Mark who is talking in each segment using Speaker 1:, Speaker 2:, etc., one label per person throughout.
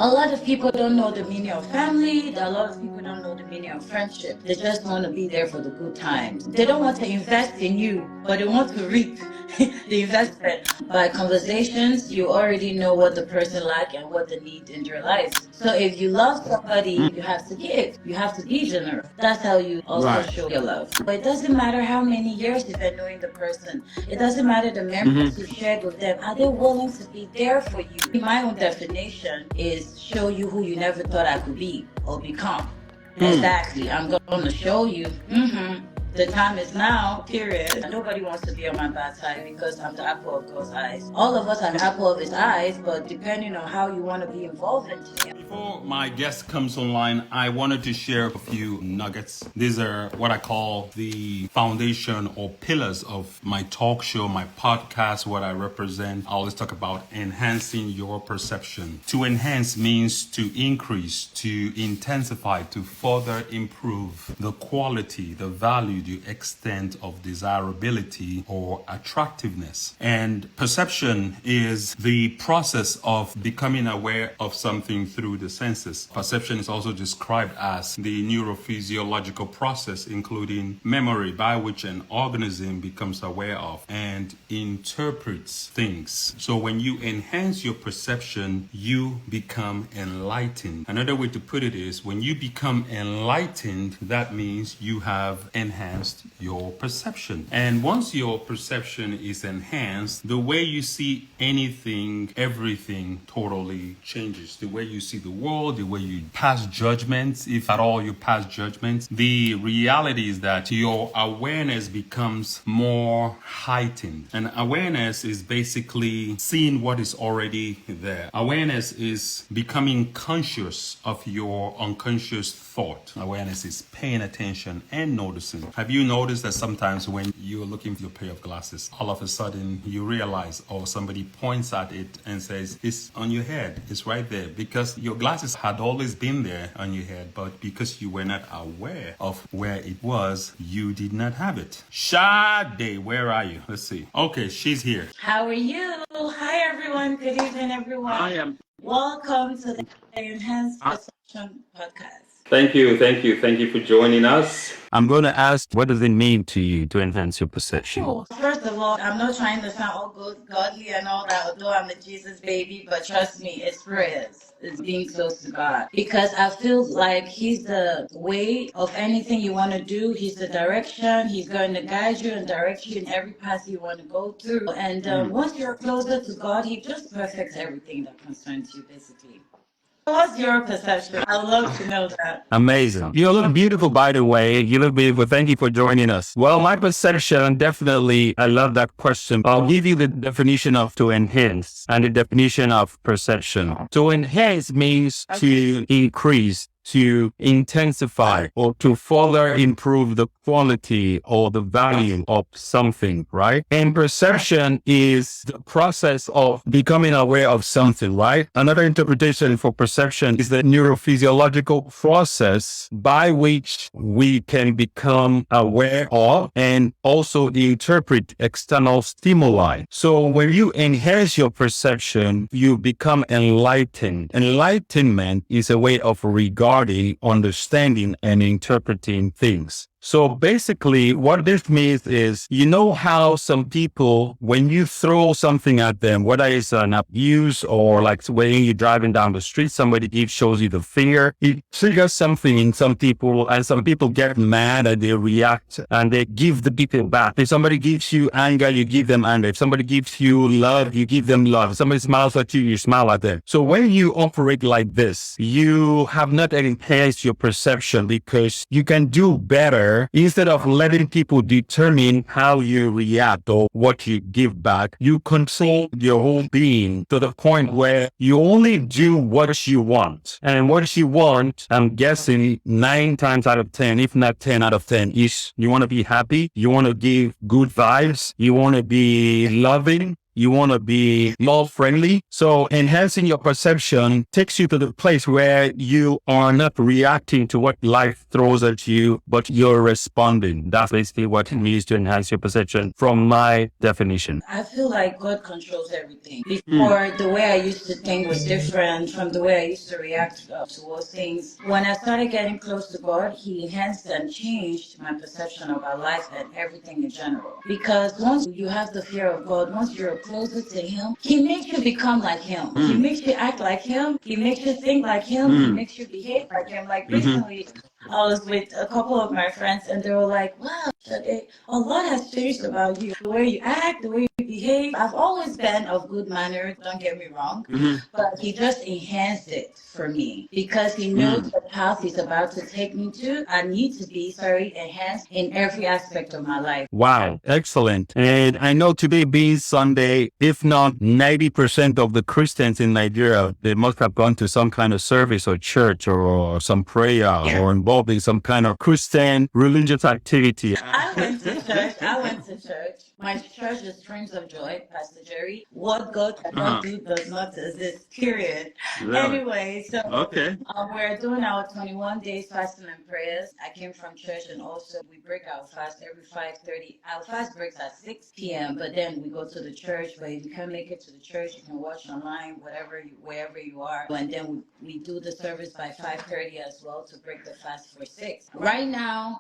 Speaker 1: A lot of people don't know the meaning of family. A lot of people don't know the meaning of friendship. They just want to be there for the good times. They don't want to invest in you, but they want to reap the investment. By conversations, you already know what the person like and what they need in their life. So if you love somebody, you have to give. You have to be generous. That's how you also show your love. But it doesn't matter how many years you've been knowing the person. It doesn't matter the memories you've shared with them. Are they willing to be there for you? My own definition is show you who you never thought I could be or become. Exactly. I'm going to show you. The time is now, period. Nobody wants to be on my bad side because I'm the apple of God's eyes. All of us are the apple of his eyes, but depending on how you want to be involved into it.
Speaker 2: Before my guest comes online, I wanted to share a few nuggets. These are what I call the foundation or pillars of my talk show, my podcast, what I represent. I always talk about enhancing your perception. To enhance means to increase, to intensify, to further improve the quality, the value, the extent of desirability or attractiveness. And perception is the process of becoming aware of something through the senses. Perception is also described as the neurophysiological process, including memory, by which an organism becomes aware of and interprets things. So when you enhance your perception, you become enlightened. Another way to put it is when you become enlightened, that means you have enhanced your perception. And once your perception is enhanced, the way you see anything, everything totally changes. The way you see the world, the way you pass judgments, if at all you pass judgments, the reality is that your awareness becomes more heightened. And awareness is basically seeing what is already there. Awareness is becoming conscious of your unconscious thought. Awareness is paying attention and noticing. Have you noticed that sometimes when you're looking for a pair of glasses, all of a sudden you realize, or somebody points at it and says, it's on your head, it's right there, because your glasses had always been there on your head, but because you were not aware of where it was, you did not have it. Sade, where are you? Let's see. Okay, she's here.
Speaker 1: How are you? Hi, everyone. Good evening, everyone.
Speaker 2: I am.
Speaker 1: Welcome to the Enhanced Perception Podcast.
Speaker 2: Thank you for joining us.
Speaker 3: I'm going to ask, what does it mean to you to enhance your perception?
Speaker 1: Cool. First of all, I'm not trying to sound all good, godly and all that, although I'm a Jesus baby, but trust me, it's prayers. It's being close to God. Because I feel like he's the way of anything you want to do. He's the direction. He's going to guide you and direct you in every path you want to go through. And once you're closer to God, he just perfects everything that concerns you, basically. What's your perception? I'd love to know that.
Speaker 3: Amazing. You look beautiful, by the way. You look beautiful. Thank you for joining us. Well, my perception, definitely, I love that question. I'll give you the definition of to enhance and the definition of perception. To enhance means to increase, to intensify, or to further improve the quality or the value of something, right? And perception is the process of becoming aware of something, right? Another interpretation for perception is the neurophysiological process by which we can become aware of and also interpret external stimuli. So when you enhance your perception, you become enlightened. Enlightenment is a way of regarding, understanding, and interpreting things. So basically what this means is, you know how some people, when you throw something at them, whether it's an abuse or like when you're driving down the street, somebody shows you the finger, it triggers something in some people, and some people get mad and they react and they give the people back. If somebody gives you anger, you give them anger. If somebody gives you love, you give them love. If somebody smiles at you, you smile at them. So when you operate like this, you have not enhanced your perception because you can do better instead of letting people determine how you react or what you give back. You control your whole being to the point where you only do what you want. And what you want, I'm guessing 9 times out of 10, if not 10 out of 10, is you want to be happy, you want to give good vibes, you want to be loving, You want to be more friendly. So enhancing your perception takes you to the place where you are not reacting to what life throws at you, but you're responding. That's basically what it means to enhance your perception from my definition.
Speaker 1: I feel like God controls everything. Before, the way I used to think was different from the way I used to react towards things. When I started getting close to God, He enhanced and changed my perception of our life and everything in general. Because once you have the fear of God, once you're closer to Him, He makes you become like Him. He makes you act like Him. He makes you think like Him. He makes you behave like Him. Like recently, I was with a couple of my friends and they were like, wow, Shade, a lot has changed about you. The way you act, the way you behave. I've always been of good manners, don't get me wrong. But He just enhanced it for me because He knows the path He's about to take me to. I need to be very enhanced in every aspect of my life.
Speaker 3: Wow, excellent. And I know today being Sunday, if not 90% of the Christians in Nigeria, they must have gone to some kind of service or church or some prayer or involved in some kind of Christian religious activity.
Speaker 1: I went to church. My church is Streams of Joy, Pastor Jerry. What God cannot do does not exist, period.
Speaker 3: Really?
Speaker 1: Anyway, so
Speaker 3: Okay.
Speaker 1: we're doing our 21 days fasting and prayers. I came from church and also we break our fast every 5:30. Our fast breaks at 6 p.m., but then we go to the church. But if you can't make it to the church, you can watch online, wherever you are. And then we do the service by 5:30 as well to break the fast for 6. Right now,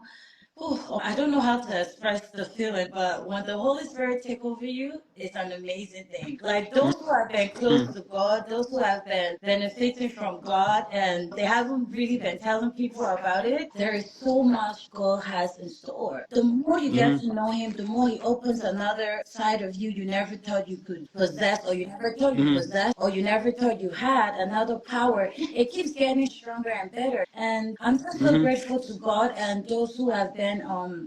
Speaker 1: I don't know how to express the feeling, but when the Holy Spirit take over you, it's an amazing thing. Like those who have been close to God, those who have been benefiting from God, and they haven't really been telling people about it, there is so much God has in store. The more you get to know Him, the more He opens another side of you never thought you could possess, or you never thought you possessed, or you never thought you had another power. It keeps getting stronger and better. And I'm just so grateful to God and those who have been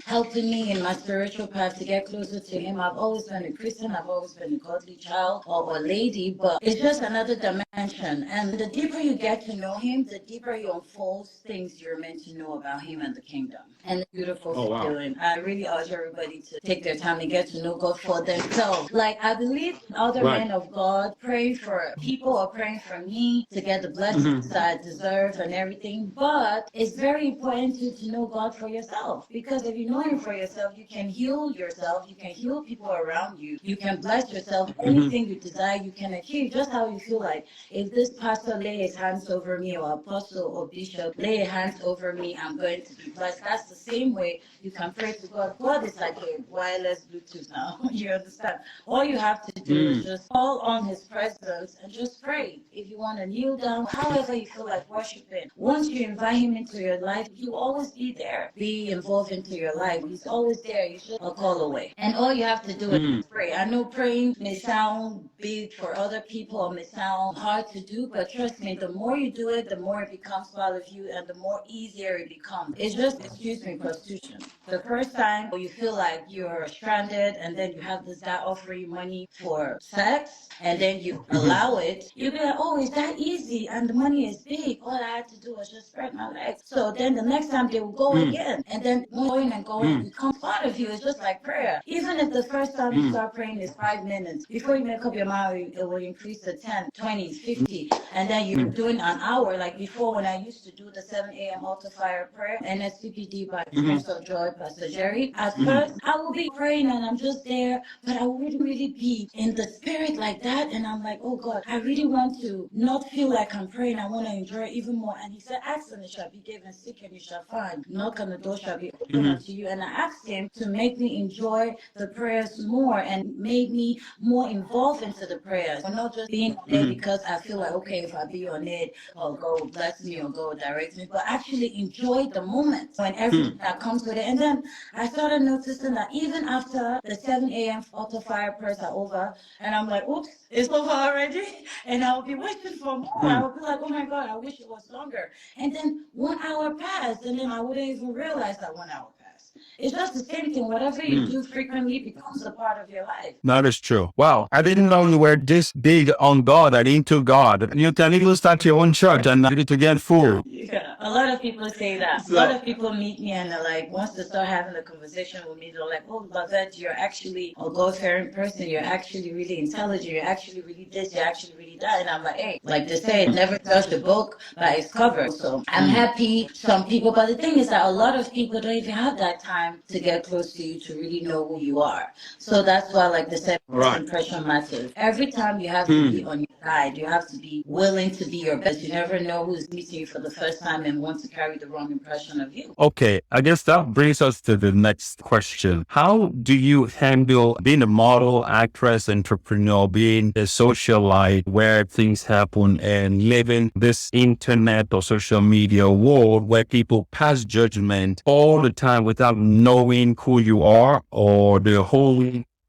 Speaker 1: helping me in my spiritual path to get closer to Him. I've always been a Christian. I've always been a godly child or a lady, but it's just another dimension. And the deeper you get to know Him, the deeper He unfolds things you're meant to know about Him and the kingdom. And the beautiful feeling. I really urge everybody to take their time and get to know God for themselves. Like I believe other men of God praying for people or praying for me to get the blessings I deserve and everything. But it's very important to know God for yourself. Because if you know Him for yourself, you can heal yourself, you can heal people around you, you can bless yourself, anything you desire, you can achieve. Just how you feel like, if this pastor lay his hands over me, or apostle or bishop lay his hands over me, I'm going to be blessed. That's the same way you can pray to God. God is like a wireless Bluetooth now. You understand? All you have to do is just call on His presence and just pray. If you want to kneel down, however you feel like worshiping. Once you invite Him into your life, He'll always be there. Be involved into your life. He's always there. He's just a call away. And all you have to do is pray. I know praying may sound big for other people or may sound hard to do, but trust me, the more you do it, the more it becomes part of you and the more easier it becomes. It's just, excuse me, prostitution. The first time you feel like you're stranded and then you have this guy offering you money for sex and then you allow it, you'll be like, oh, is that easy? And the money is big. All I had to do was just spread my legs. So then the next time they will go again. And then going and going becomes part of you. It's just like prayer. Even if the first time you start praying is 5 minutes, before you make up your mind, it will increase to 10, 20, 50. And then you're doing an hour. Like before, when I used to do the 7 a.m. altar fire prayer, NSPPD by Prince of Joy, Pastor Jerry, at first I will be praying and I'm just there, but I wouldn't really be in the spirit like that. And I'm like, oh God, I really want to not feel like I'm praying. I want to enjoy it even more. And He said, ask and it shall be given, seek and you shall find, knock and the door shall be opened unto you. And I asked Him to make me enjoy the prayers more and made me more involved into the prayers. And not just being on it because I feel like, okay, if I be on it, or God will bless me or God will direct me, but actually enjoy the moment when everything that comes with it. And then I started noticing that even after the 7 a.m. altar fire prayers are over, and I'm like, oops, it's over already. And I'll be waiting for more. I'll be like, oh my God, I wish it was longer. And then 1 hour passed, and then I wouldn't even realize that 1 hour passed. It's just the same thing. Whatever you do frequently becomes a part of your life.
Speaker 3: That is true. Wow. I didn't know you were this big on God and into God. You can even start your own church and ready to get full.
Speaker 1: Yeah, a lot of people say that. A lot of people meet me and they're like, once they start having a conversation with me, they're like, oh, Lovette, you're actually a God-fearing person. You're actually really intelligent. You're actually really this. You're actually really that. And I'm like, hey, like they say, never judge the book by its cover. So I'm happy some people, but the thing is that a lot of people don't even have that time to get close to you to really know who you are. So that's why, like they said, first impression matters. Every time you have to be on your guide, you have to be willing to be your best. You never know who's meeting you for the first time and wants to carry the wrong impression of you.
Speaker 3: Okay, I guess that brings us to the next question. How do you handle being a model, actress, entrepreneur, being a socialite where things happen and living this internet or social media world where people pass judgment all the time without knowing who you are or the whole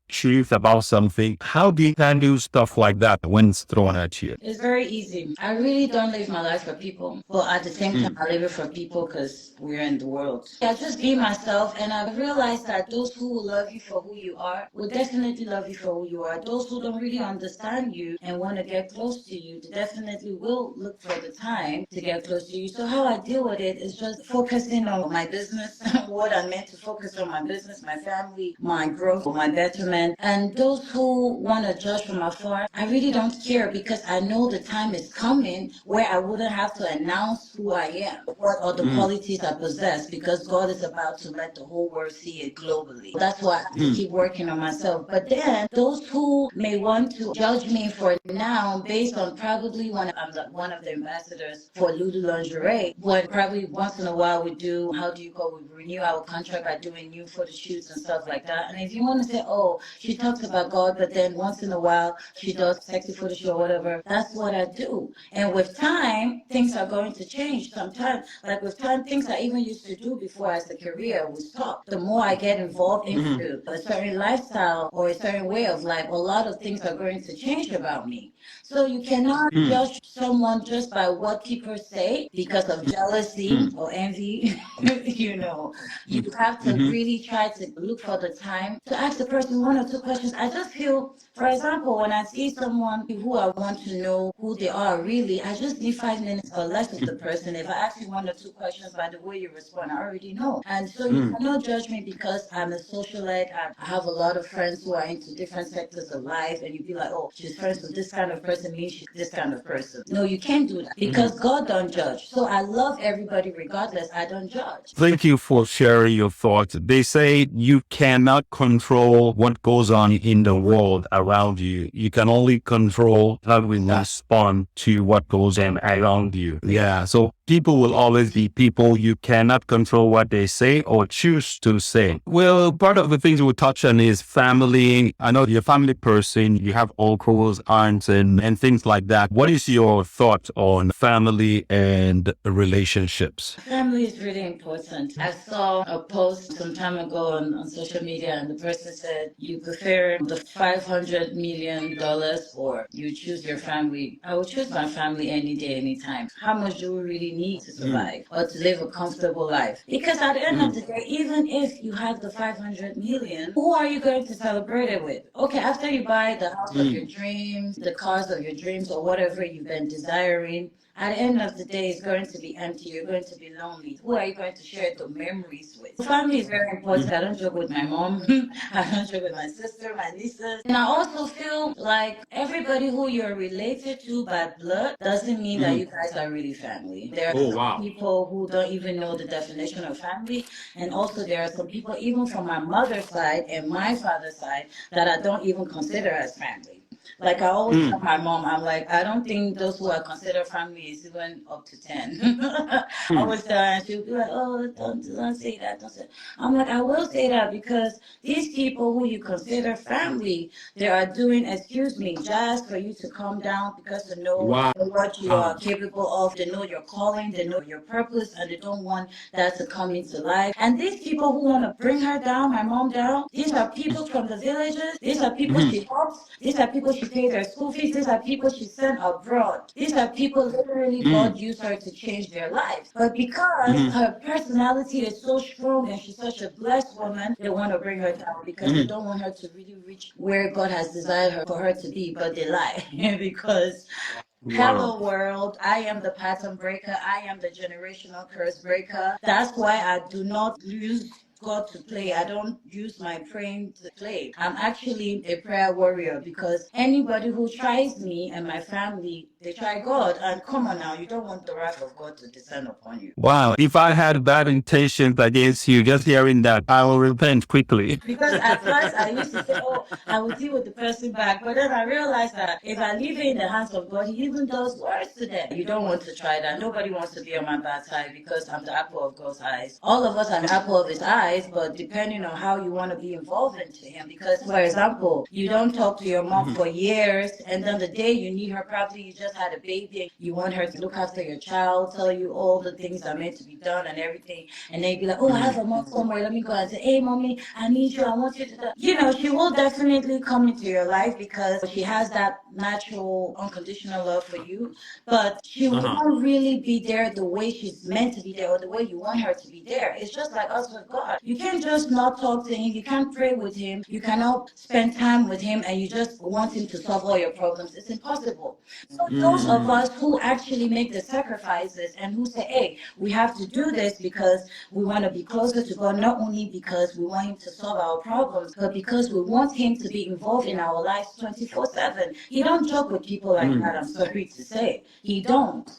Speaker 3: truth about something? How do you handle stuff like that when it's thrown at you?
Speaker 1: It's very easy. I really don't live my life for people, but at the same time, I live it for people because we're in the world. I just be myself, and I realized that those who will love you for who you are will definitely love you for who you are. Those who don't really understand you and want to get close to you, they definitely will look for the time to get close to you. So how I deal with it is just focusing on my business, what I'm meant to focus on, my business, my family, my growth, my betterment. And those who want to judge from afar, I really don't care because I know the time is coming where I wouldn't have to announce who I am, what are the qualities I possess, because God is about to let the whole world see it globally. That's why I have to keep working on myself. But then those who may want to judge me for now based on probably when I'm one of the ambassadors for Lulu Lingerie, when probably once in a while we do, we renew our contract by doing new photo shoots and stuff like that. And if you want to say, oh, she talks about God, but then once in a while she does sexy photo shoot or whatever. That's what I do. And with time, things are going to change. Sometimes, like with time, things I even used to do before as a career will stop. The more I get involved into a certain lifestyle or a certain way of life, a lot of things are going to change about me. So you cannot judge someone just by what people say because of jealousy or envy. You have to really try to look for the time to ask the person one or two questions. I just feel, for example, when I see someone who I want to know who they are really, I just need 5 minutes or less of the person. If I ask you one or two questions by the way you respond, I already know. And so you cannot judge me because I'm a socialite. I have a lot of friends who are into different sectors of life, and you'd be like, oh, she's friends with this kind of person, means she's this kind of person. No, you can't do that because God don't judge. So I love everybody regardless. I don't judge.
Speaker 3: Thank you for sharing your thoughts. They say you cannot control what goes on in the world around you. You can only control how we respond to what goes on around you. Yeah. So people will always be people. You cannot control what they say or choose to say. Well, part of the things we'll touch on is family. I know you're a family person. You have uncles, aunts, and things like that. What is your thought on family and relationships?
Speaker 1: Family is really important. I saw a post some time ago on social media, and the person said, you prefer the $500 million or you choose your family. I would choose my family any day, anytime. How much do we really need to survive or to live a comfortable life? Because at the end of the day, even if you have the 500 million, who are you going to celebrate it with? Okay, after you buy the house of your dreams, the cars of your dreams, or whatever you've been desiring, at the end of the day, it's going to be empty. You're going to be lonely. Who are you going to share the memories with? Family is very important. I don't joke with my mom. I don't joke with my sister, my nieces. And I also feel like everybody who you're related to by blood doesn't mean that you guys are really family. There are some people who don't even know the definition of family. And also there are some people, even from my mother's side and my father's side, that I don't even consider as family. Like I always tell my mom, I'm like, I don't think those who I consider family is even up to 10. I always tell her, and she'll be like, oh, don't say that, don't say that. I'm like, I will say that because these people who you consider family, they are doing, excuse me, just for you to calm down because they know what you are capable of, they know your calling, they know your purpose, and they don't want that to come into life. And these people who want to bring her down, my mom down, these are people from the villages, these are people she helps, these are people she paid her school fees. These are people she sent abroad. These are people literally God used her to change their lives. But because her personality is so strong and she's such a blessed woman, they want to bring her down because they don't want her to really reach where God has desired her for her to be, but they lie because hello world, I am the pattern breaker. I am the generational curse breaker. That's why I do not use God to play. I don't use my praying to play. I'm actually a prayer warrior because anybody who tries me and my family, they try God. And come on now, you don't want the wrath of God to descend upon you.
Speaker 3: Wow. If I had bad intentions against you, just hearing that, I will repent quickly.
Speaker 1: Because at first I used to say, oh, I will deal with the person back. But then I realized that if I leave it in the hands of God, He even does worse to them. You don't want to try that. Nobody wants to be on my bad side because I'm the apple of God's eyes. All of us are the apple of His eyes, but depending on how you want to be involved into Him. Because, for example, you don't talk to your mom for years, and then the day you need her, probably you just had a baby, and you want her to look after your child, tell you all the things that are meant to be done and everything. And then you'd be like, oh, I have a mom somewhere. Let me go and say, hey, mommy, I need you. I want you to do. You know, she will definitely come into your life because she has that natural, unconditional love for you. But she won't really be there the way she's meant to be there or the way you want her to be there. It's just like us with God. You can't just not talk to Him. You can't pray with Him. You cannot spend time with Him and you just want Him to solve all your problems. It's impossible. So those of us who actually make the sacrifices and who say, hey, we have to do this because we want to be closer to God, not only because we want Him to solve our problems, but because we want Him to be involved in our lives 24/7. He don't joke with people like that, I'm sorry to say. He don't.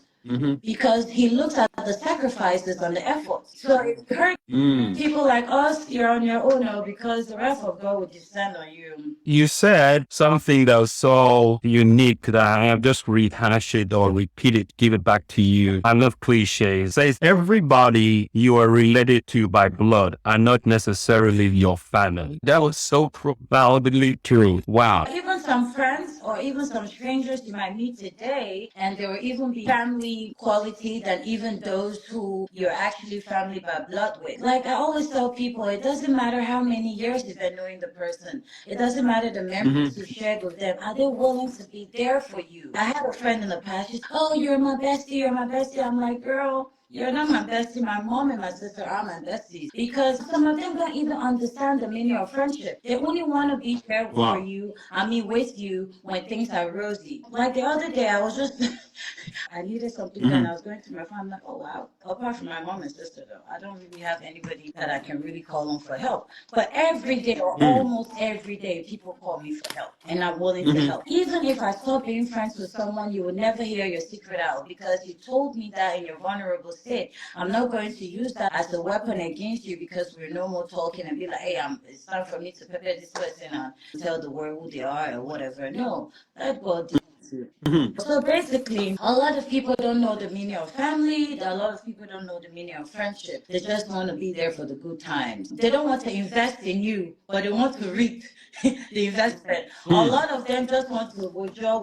Speaker 1: Because He looks at the sacrifices and the efforts. So it hurts people like us, you're on your own now because the wrath of God will descend on you.
Speaker 3: You said something that was so unique that I have just rehash it or repeat it, give it back to you. I love cliches. It says everybody you are related to by blood are not necessarily your family. That was so profoundly true. Wow.
Speaker 1: Even some friends or even some strangers you might meet today, and there will even be family quality than even those who you're actually family by blood with. Like I always tell people, it doesn't matter how many years you've been knowing the person. It doesn't matter the memories you shared with them. Are they willing to be there for you? I had a friend in the past. She's, oh, you're my bestie. You're my bestie. I'm like, girl, you're not my bestie. My mom and my sister are my besties. Because some of them don't even understand the meaning of friendship. They only want to be there for you, with you when things are rosy. Like the other day, I was just, I needed something and I was going to my phone. I'm like, oh wow. Apart from my mom and sister though, I don't really have anybody that I can really call on for help. But every day or almost every day, people call me for help and I'm willing to help. Even if I stop being friends with someone, you would never hear your secret out because you told me that in your vulnerable state. I'm not going to use that as a weapon against you because we're no more talking and be like, hey, it's time for me to prepare this person and tell the world who they are or whatever. No, let God do. So basically, a lot of people don't know the meaning of family. A lot of people don't know the meaning of friendship. They just want to be there for the good times. They don't want to invest in you, but they want to reap the investment. A lot of them just want to withdraw.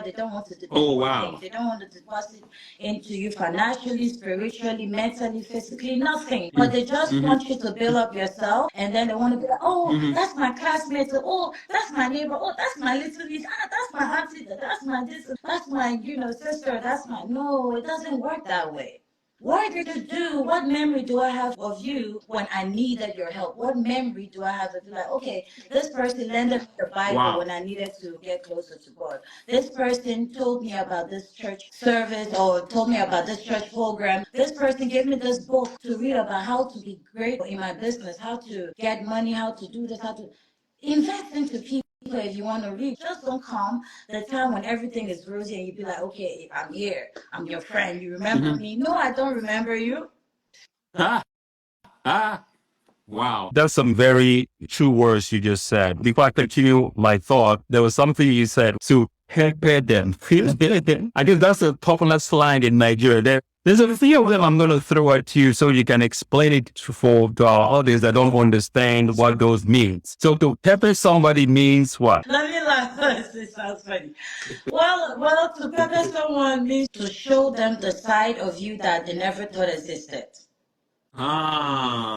Speaker 1: They don't want to deposit. Things. They don't want to deposit into you financially, spiritually, mentally, physically, nothing. But they just want you to build up yourself, and then they want to be like, oh, that's my classmate. Oh, that's my neighbor. Oh, that's my little niece. Ah, that's my auntie. That's my this. That's my sister. That's my no. It doesn't work that way. What did you do? What memory do I have of you when I needed your help? What memory do I have of you? Like, okay, this person lended me the Bible when I needed to get closer to God. This person told me about this church service or told me about this church program. This person gave me this book to read about how to be great in my business, how to get money, how to do this, how to invest into people. If you want to read, just don't come the time when everything is rosy and you be like, okay, I'm here, I'm your friend, you remember me? No, I don't remember you.
Speaker 3: Wow. That's some very true words you just said. Before I continue my thought, there was something you said to prepare them. I guess that's a popular slang in Nigeria. There's a few of them I'm going to throw at you so you can explain it for our audience that don't understand what those means. So to pepper somebody means what?
Speaker 1: Let me laugh. This sounds funny. Well, to pepper someone means to show them the side of you that they never thought existed.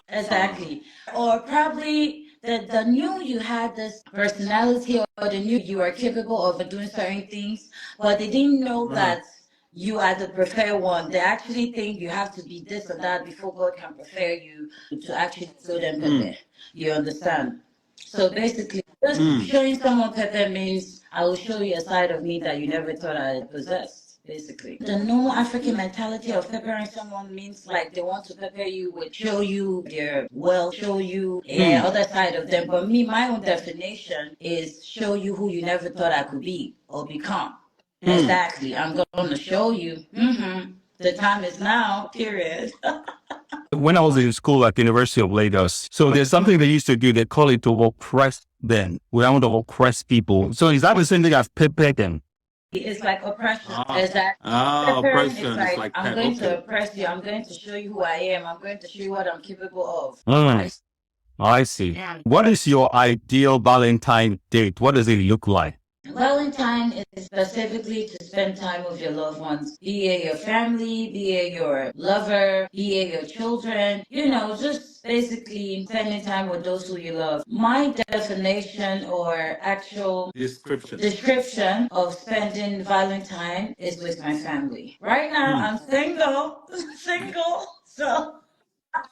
Speaker 1: Exactly. Or probably the knew you had this personality, or they knew you were capable of doing certain things, but they didn't know that you are the preferred one. They actually think you have to be this or that before God can prefer you to actually show them pepper. You understand? So basically, just showing someone pepper means I will show you a side of me that you never thought I possessed. Basically, the normal African mentality of peppering someone means like they want to pepper you with show you their wealth, show you other side of them. But me, my own definition is show you who you never thought I could be or become. Exactly. I'm going to show you. The time is now, period.
Speaker 3: When I was in school at the University of Lagos, so there's something they used to do. They call it to oppress them. We want to oppress people. So is that the same thing as pepper them?
Speaker 1: It's like oppression. Peppering is
Speaker 2: Oppression.
Speaker 1: like,
Speaker 2: It's like
Speaker 1: I'm going to oppress you. I'm going to show you who I am. I'm going to show you what I'm capable of.
Speaker 3: I see. What is your ideal Valentine date? What does it look like?
Speaker 1: Valentine is specifically to spend time with your loved ones, be it your family, be it your lover, be it your children, just basically spending time with those who you love. My definition or actual description of spending Valentine is with my family. Right now, I'm single, so.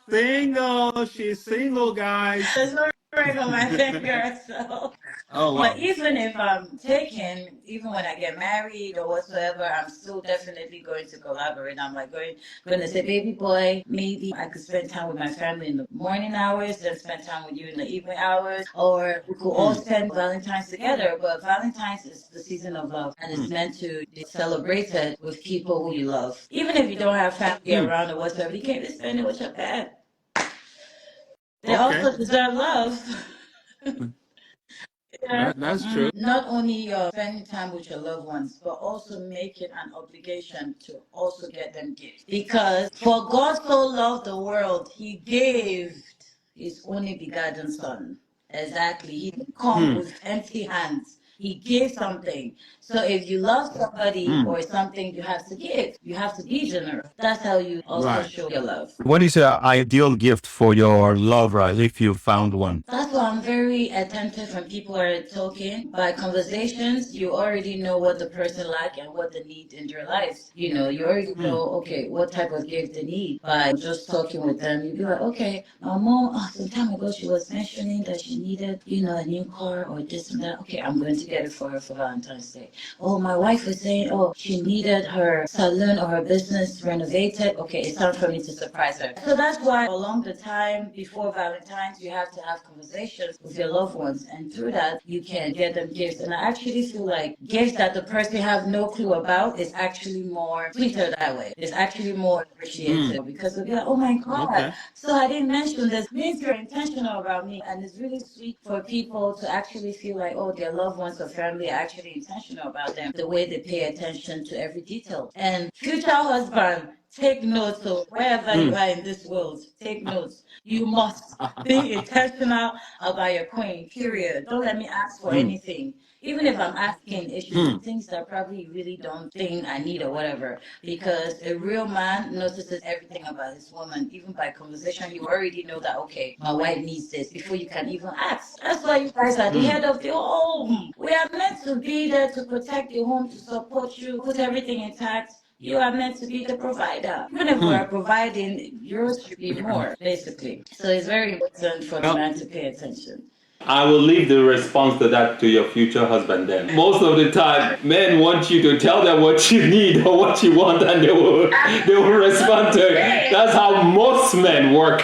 Speaker 2: Single. She's single, guys.
Speaker 1: There's no ring on my finger, so.
Speaker 2: Oh, wow.
Speaker 1: But even if I'm taken, even when I get married or whatsoever, I'm still definitely going to collaborate. I'm like going to say, baby boy, maybe I could spend time with my family in the morning hours, then spend time with you in the evening hours, or we could all spend Valentine's together. But Valentine's is the season of love, and it's meant to be celebrated with people who you love. Even if you don't have family around or whatsoever, you can't just spend it with your pet. They also deserve love.
Speaker 2: That's true.
Speaker 1: Not only spending time with your loved ones, but also make it an obligation to also get them gifts. Because for God so loved the world, He gave His only begotten Son. Exactly. He didn't come with empty hands. He gave something. So if you love somebody or something, you have to give. You have to be generous. That's how you also show your love.
Speaker 3: What is your ideal gift for your lover if you found one?
Speaker 1: That's why I'm very attentive when people are talking. By conversations, you already know what the person like and what they need in their lives. You already know, okay, what type of gift they need. By just talking with them, you'd be like, okay, my mom, some time ago, she was mentioning that she needed, a new car or this and that. Okay, I'm going to get it for her for Valentine's Day. Oh, my wife was saying, she needed her salon or her business renovated. Okay, it's time for me to surprise her. So that's why along the time before Valentine's, you have to have conversations with your loved ones. And through that, you can get them gifts. And I actually feel like gifts that the person have no clue about is actually more sweeter that way. It's actually more appreciated because they'll be like, oh my God. So I didn't mention this. Means you're intentional about me. And it's really sweet for people to actually feel like, their loved ones or family are actually intentional about them, the way they pay attention to every detail. And future husband, take notes of wherever you are in this world. Take notes. You must be intentional about your queen, period. Don't let me ask for anything. Even if I'm asking, it should be things that probably you really don't think I need or whatever. Because a real man notices everything about his woman. Even by conversation, you already know that, okay, my wife needs this before you can even ask. That's why you guys are the head of the home. We are meant to be there to protect the home, to support you, put everything intact. You are meant to be the provider. Even if we are providing, yours should be more, basically. So it's very important for the man to pay attention.
Speaker 2: I will leave the response to that to your future husband then. Most of the time, men want you to tell them what you need or what you want, and they will respond to it. That's how most men work.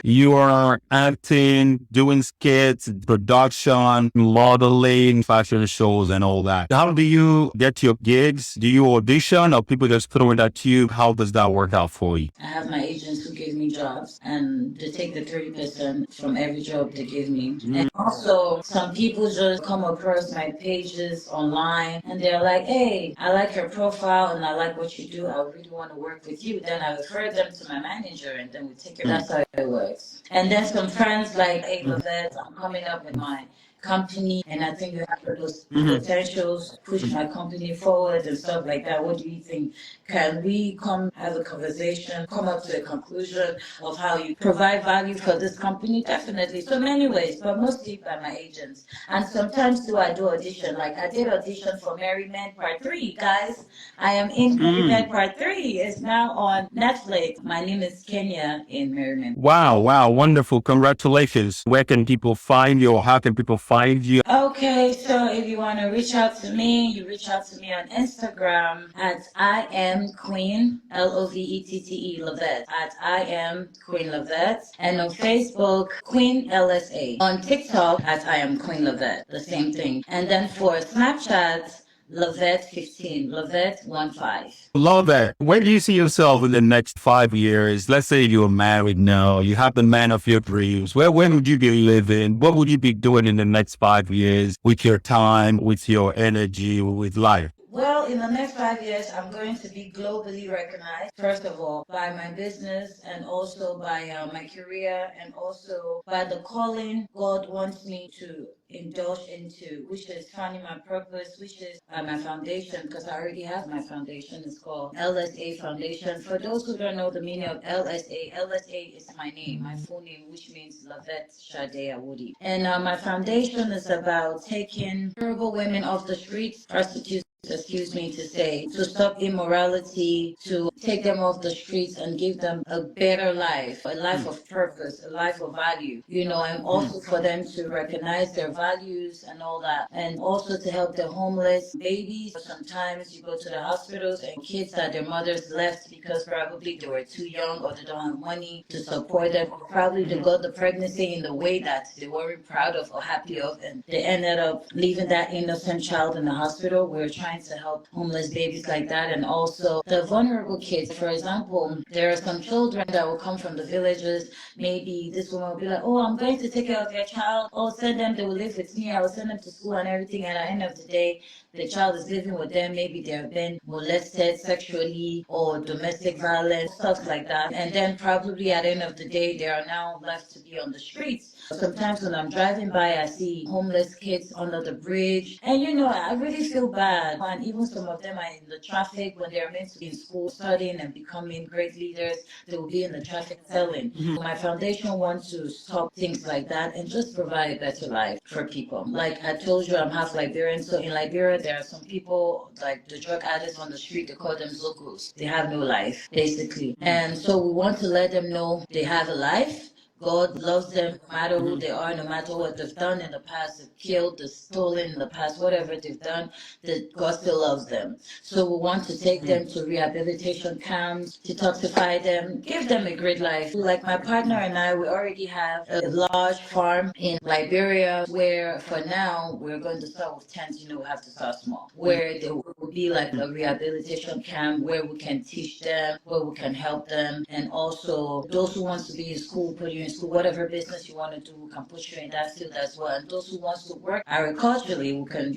Speaker 3: You are acting, doing skits, production, modeling, fashion shows, and all that. How do you get your gigs? Do you audition or people just throw it at you? How does that work out for you?
Speaker 1: I have my agents who give me jobs, and they take the 30% from every job they give me. And also, some people just come across my pages online, and they're like, hey, I like your profile, and I like what you do. I really want to work with you. Then I refer them to my manager, and then we take it. That's how it works. And then some friends like, hey, Lovette, I'm coming up with my company, and I think you have those potentials to push my company forward and stuff like that. What do you think? Can we come have a conversation, come up to a conclusion of how you provide value for this company? Definitely, so many ways, but mostly by my agents. And sometimes do I do audition? Like I did audition for Merry Men Part 3, guys. I am in Merry Men Part 3. It's now on Netflix. My name is Kenya in Merry Men.
Speaker 3: Wow, wow, wonderful. Congratulations. Where can people find you or how can people find you?
Speaker 1: Okay, so if you want to reach out to me, you reach out to me on Instagram at I am Queen, Lovette, Lovette, at I am Queen Lovette, and on Facebook, Queen LSA. On TikTok, at I am Queen Lovette, the same thing. And then for Snapchat, Lovette 15, Lovette 15.
Speaker 3: Love that. Where do you see yourself in the next 5 years? Let's say you're married now, you have the man of your dreams. Where would you be living? What would you be doing in the next 5 years with your time, with your energy, with life?
Speaker 1: Well, in the next 5 years, I'm going to be globally recognized, first of all, by my business and also by my career and also by the calling God wants me to indulge into, which is finding my purpose, which is my foundation, because I already have my foundation. It's called LSA Foundation. For those who don't know the meaning of LSA, LSA is my name, my full name, which means Lovette Shade Awudi. And my foundation is about taking vulnerable women off the streets, prostitutes, excuse me to say, to stop immorality, to take them off the streets and give them a better life, a life of purpose, a life of value, and also for them to recognize their values and all that, and also to help the homeless babies. Sometimes you go to the hospitals and kids that their mothers left because probably they were too young or they don't have money to support them, or probably they got the pregnancy in the way that they weren't proud of or happy of, and they ended up leaving that innocent child in the hospital. We're trying to help homeless babies like that, and also the vulnerable kids. For example, there are some children that will come from the villages. Maybe this woman will be like, oh, I'm going to take care of your child. Oh, send them, they will live with me. I will send them to school and everything. And at the end of the day, the child is living with them. Maybe they've been molested sexually or domestic violence, stuff like that. And then probably at the end of the day, they are now left to be on the streets. Sometimes when I'm driving by, I see homeless kids under the bridge. And I really feel bad. And even some of them are in the traffic when they're meant to be in school studying and becoming great leaders. They will be in the traffic selling. My foundation wants to stop things like that and just provide a better life for people. Like I told you, I'm half Liberian. So in Liberia, there are some people, like the drug addicts on the street, they call them Zokos. They have no life, basically. And so we want to let them know they have a life. God loves them no matter who they are, no matter what they've done in the past, they've killed, they've stolen in the past, whatever they've done, that God still loves them. So we want to take them to rehabilitation camps, detoxify them, give them a great life. Like my partner and I, we already have a large farm in Liberia where for now we're going to start with tents, we have to start small, where there will be like a rehabilitation camp where we can teach them, where we can help them, and also those who want to be in school, put you in school, whatever business you want to do, we can put you in that field as well. And those who wants to work agriculturally, we can,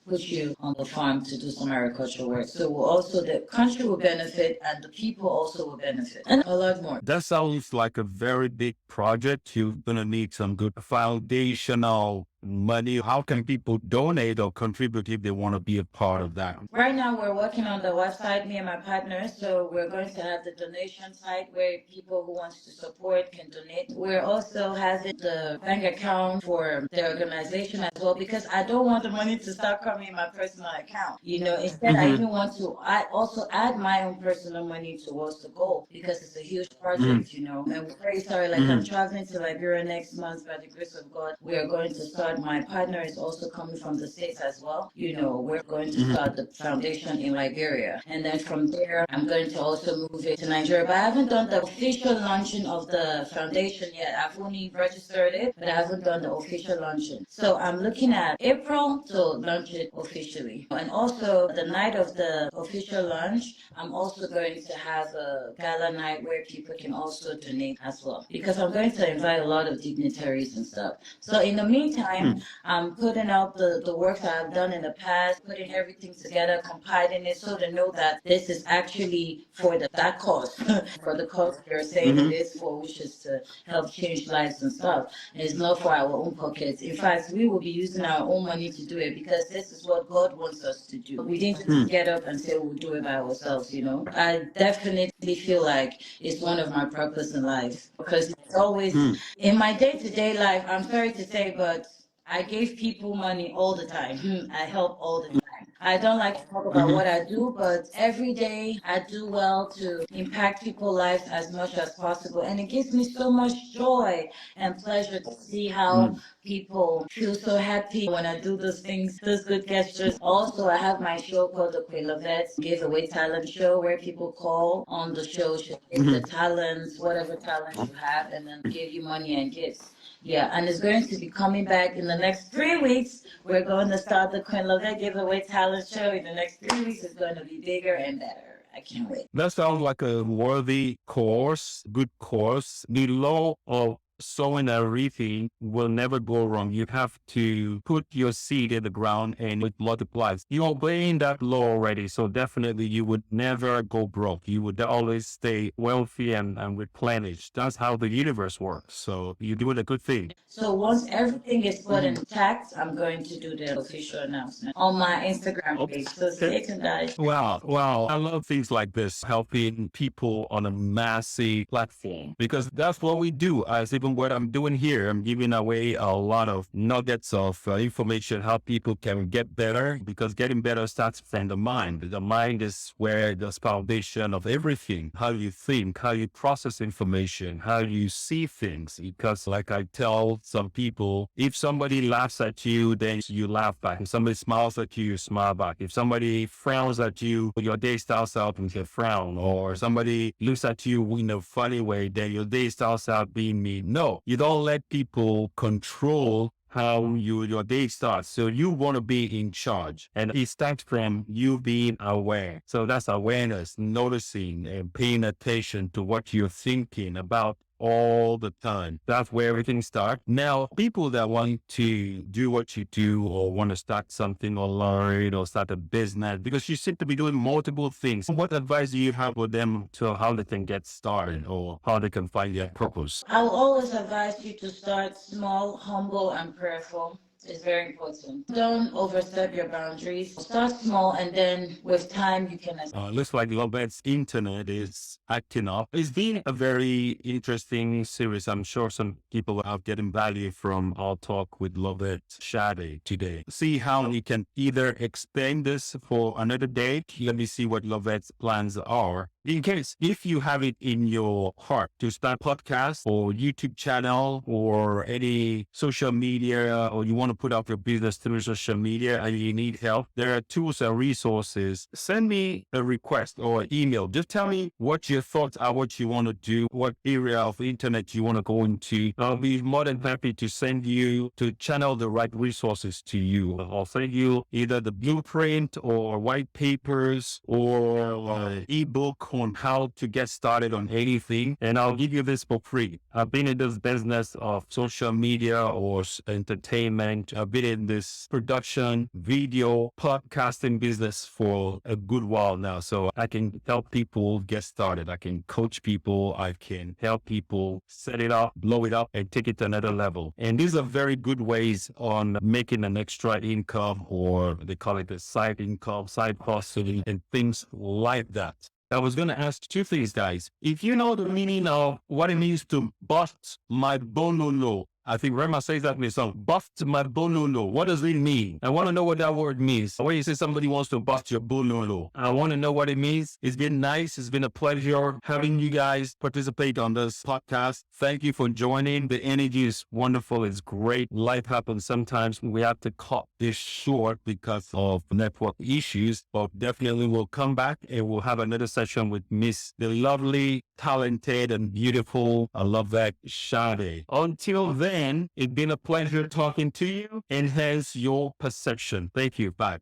Speaker 1: put you on the farm to do some agricultural work. So also the country will benefit and the people also will benefit. And a lot more.
Speaker 3: That sounds like a very big project. You're going to need some good foundational money. How can people donate or contribute if they want to be a part of that?
Speaker 1: Right now, we're working on the website, me and my partners. So we're going to have the donation site where people who wants to support can donate. We're also having the bank account for the organization as well, because I don't want the money to start coming in my personal account. Instead, I even want to also add my own personal money towards the goal, because it's a huge project, And we're very sorry, like I'm traveling to Liberia next month by the grace of God. We are going to start. My partner is also coming from the States as well. We're going to start the foundation in Liberia. And then from there, I'm going to also move it to Nigeria. But I haven't done the official launching of the foundation yet. I've only registered it, but I haven't done the official launching. So I'm looking at April to launch it officially. And also the night of the official launch, I'm also going to have a gala night where people can also donate as well. Because I'm going to invite a lot of dignitaries and stuff. So in the meantime, time. I'm putting out the works that I've done in the past, putting everything together, compiling it so to know that this is actually for that cause, for the cause you're saying it is for, which is to help change lives and stuff. And it's not for our own pockets. In fact, we will be using our own money to do it because this is what God wants us to do. We didn't just get up and say we'll do it by ourselves, you know. I definitely feel like it's one of my purpose in life because it's always in my day-to-day life. I'm sorry to say, but I gave people money all the time. I help all the time. I don't like to talk about what I do, but every day I do well to impact people's lives as much as possible. And it gives me so much joy and pleasure to see how people feel so happy when I do those things, those good gestures. Also, I have my show called the Lovette Giveaway Talent Show where people call on the show, showcase the talents, whatever talents you have, and then give you money and gifts. Yeah, and it's going to be coming back in the next 3 weeks. We're going to start the Queen Lovette Giveaway Talent Show. In the next 3 weeks, it's going to be bigger and better. I can't wait.
Speaker 3: That sounds like a worthy course, good course. The law of sowing and reaping will never go wrong. You have to put your seed in the ground and it multiplies. You're obeying that law already, so definitely you would never go broke. You would always stay wealthy and replenished. That's how the universe works. So you're doing a good thing.
Speaker 1: So once everything is put intact, I'm going to do the official announcement on my Instagram page. So stay tuned, guys.
Speaker 3: Wow. I love things like this, helping people on a massive platform, because that's what we do. As even what I'm doing here, I'm giving away a lot of nuggets of information, how people can get better, because getting better starts from the mind. The mind is where the foundation of everything. How you think, how you process information, how you see things. Because like I tell some people, if somebody laughs at you, then you laugh back. If somebody smiles at you, you smile back. If somebody frowns at you, your day starts out with a frown. Or somebody looks at you in a funny way, then your day starts out being mean. No, you don't let people control how your day starts. So you want to be in charge, and it starts from you being aware. So that's awareness, noticing and paying attention to what you're thinking about all the time. That's where everything starts. Now, people that want to do what you do or want to start something online or start a business, because you seem to be doing multiple things, what advice do you have for them to how they can get started or how they can find their purpose?
Speaker 1: I will always advise you to start small, humble, and prayerful. It's very important. Don't overstep your boundaries. Start small, and then with time, you can.
Speaker 3: Looks like Lovette's internet is acting up. It's been a very interesting series. I'm sure some people are getting value from our talk with Lovette Shade today. See how we can either extend this for another day. Let me see what Lovette's plans are. In case, if you have it in your heart to start podcast or YouTube channel or any social media, or you want to put up your business through social media and you need help, there are tools and resources. Send me a request or email. Just tell me what your thoughts are, what you want to do, what area of the internet you want to go into. I'll be more than happy to send you to channel the right resources to you. I'll send you either the blueprint or white papers or ebook on how to get started on anything, and I'll give you this for free. I've been in this business of social media or entertainment. I've been in this production, video, podcasting business for a good while now. So I can help people get started. I can coach people. I can help people set it up, blow it up, and take it to another level. And these are very good ways on making an extra income, or they call it a side income, side hustle, and things like that. I was going to ask two things, guys. If you know the meaning of what it means to bust my bololo, I think Rema says that in his song, bust my bololo. What does it mean? I want to know what that word means. When you say somebody wants to bust your bololo, I want to know what it means. It's been nice. It's been a pleasure having you guys participate on this podcast. Thank you for joining. The energy is wonderful. It's great. Life happens sometimes. We have to cut this short because of network issues, but definitely we'll come back and we'll have another session with Miss the lovely, talented, and beautiful Lovette Shade. Until then, it's been a pleasure talking to you. Enhance your perception. Thank you. Bye.